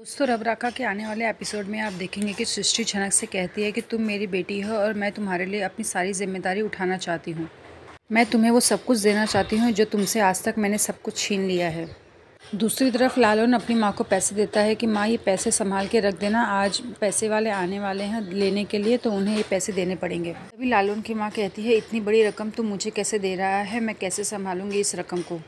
दोस्तों, रब राखा के आने वाले एपिसोड में आप देखेंगे कि सृष्टि झनक से कहती है कि तुम मेरी बेटी हो और मैं तुम्हारे लिए अपनी सारी जिम्मेदारी उठाना चाहती हूँ। मैं तुम्हें वो सब कुछ देना चाहती हूँ जो तुमसे आज तक मैंने सब कुछ छीन लिया है। दूसरी तरफ लालन अपनी माँ को पैसे देता है कि माँ ये पैसे संभाल के रख देना, आज पैसे वाले आने वाले हैं लेने के लिए तो उन्हें ये पैसे देने पड़ेंगे। तभी लालन की माँ कहती है, इतनी बड़ी रकम तुम मुझे कैसे दे रहा है, मैं कैसे संभालूंगी इस रकम को।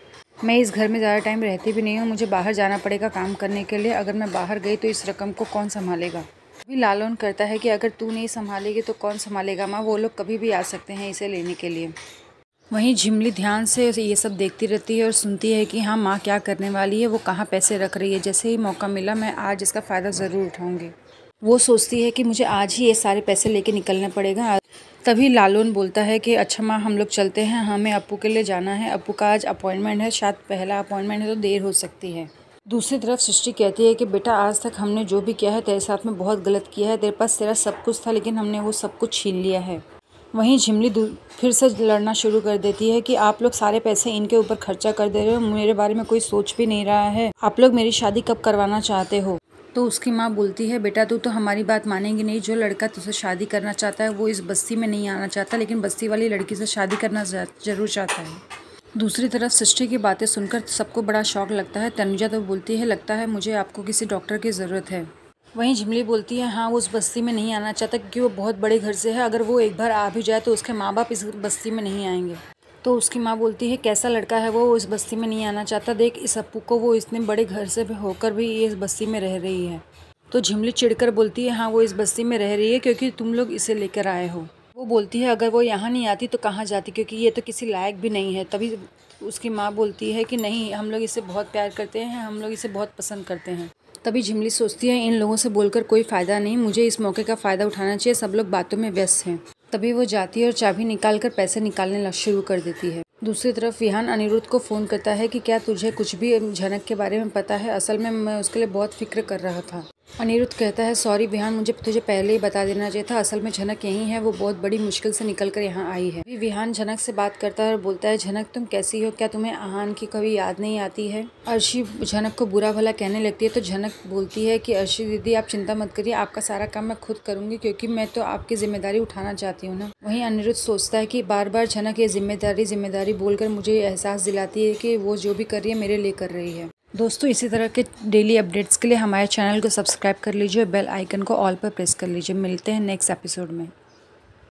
मैं इस घर में ज़्यादा टाइम रहती भी नहीं हूँ, मुझे बाहर जाना पड़ेगा काम करने के लिए। अगर मैं बाहर गई तो इस रकम को कौन संभालेगा। अभी लालन करता है कि अगर तू नहीं संभालेगी तो कौन संभालेगा माँ, वो लोग कभी भी आ सकते हैं इसे लेने के लिए। वहीं झिमली ध्यान से ये सब देखती रहती है और सुनती है कि हाँ माँ क्या करने वाली है, वो कहाँ पैसे रख रही है। जैसे ही मौका मिला मैं आज इसका फ़ायदा ज़रूर उठाऊँगी। वो सोचती है कि मुझे आज ही ये सारे पैसे लेके निकलना पड़ेगा। तभी लालन बोलता है कि अच्छा माँ हम लोग चलते हैं, हमें अप्पू के लिए जाना है, अप्पू का आज अपॉइंटमेंट है, शायद पहला अपॉइंटमेंट है तो देर हो सकती है। दूसरी तरफ सृष्टि कहती है कि बेटा आज तक हमने जो भी किया है तेरे साथ में बहुत गलत किया है, तेरे पास तेरा सब कुछ था लेकिन हमने वो सब कुछ छीन लिया है। वहीं झिमली फिर से लड़ना शुरू कर देती है कि आप लोग सारे पैसे इनके ऊपर खर्चा कर दे रहे हो, मेरे बारे में कोई सोच भी नहीं रहा है, आप लोग मेरी शादी कब करवाना चाहते हो। तो उसकी माँ बोलती है, बेटा तू तो हमारी बात मानेंगी नहीं, जो लड़का तुझसे शादी करना चाहता है वो इस बस्ती में नहीं आना चाहता, लेकिन बस्ती वाली लड़की से शादी करना जरूर चाहता है। दूसरी तरफ सृष्टि की बातें सुनकर सबको बड़ा शौक लगता है। तनुजा तो बोलती है, लगता है मुझे आपको किसी डॉक्टर की ज़रूरत है। वहीं झिमली बोलती है, हाँ वो उस बस्ती में नहीं आना चाहता क्योंकि वो बहुत बड़े घर से है, अगर वो एक बार आ भी जाए तो उसके माँ बाप इस बस्ती में नहीं आएंगे। तो उसकी माँ बोलती है, कैसा लड़का है वो इस बस्ती में नहीं आना चाहता, देख इस अप्पू को, वो इतने बड़े घर से होकर भी इस बस्ती में रह रही है। तो झिमली चिढ़कर बोलती है, हाँ वो इस बस्ती में रह रही है क्योंकि तुम लोग इसे लेकर आए हो। वो बोलती है, अगर वो यहाँ नहीं आती तो कहाँ जाती, क्योंकि ये तो किसी लायक भी नहीं है। तभी उसकी माँ बोलती है कि नहीं, हम लोग इसे बहुत प्यार करते हैं, हम लोग इसे बहुत पसंद करते हैं। तभी झिमली सोचती है, इन लोगों से बोलकर कोई फ़ायदा नहीं, मुझे इस मौके का फ़ायदा उठाना चाहिए, सब लोग बातों में व्यस्त हैं। तभी वो जाती है और चाबी निकाल कर पैसे निकालने शुरू कर देती है। दूसरी तरफ विहान अनिरुद्ध को फ़ोन करता है कि क्या तुझे कुछ भी झनक के बारे में पता है, असल में मैं उसके लिए बहुत फिक्र कर रहा था। अनिरुद्ध कहता है, सॉरी विहान, मुझे तुझे पहले ही बता देना चाहिए था, असल में झनक यहीं है, वो बहुत बड़ी मुश्किल से निकल कर यहाँ आई है। विहान झनक से बात करता है और बोलता है, झनक तुम कैसी हो, क्या तुम्हें आहान की कभी याद नहीं आती है। अर्शी झनक को बुरा भला कहने लगती है तो झनक बोलती है कि अर्शी दीदी आप चिंता मत करिए, आपका सारा काम मैं खुद करूँगी क्योंकि मैं तो आपकी जिम्मेदारी उठाना चाहती हूँ ना। वहीं अनिरुद्ध सोचता है कि बार बार झनक ये जिम्मेदारी बोलकर मुझे एहसास दिलाती है कि वो जो भी कर रही है मेरे लिए कर रही है। दोस्तों, इसी तरह के डेली अपडेट्स के लिए हमारे चैनल को सब्सक्राइब कर लीजिए और बेल आइकन को ऑल पर प्रेस कर लीजिए। मिलते हैं नेक्स्ट एपिसोड में।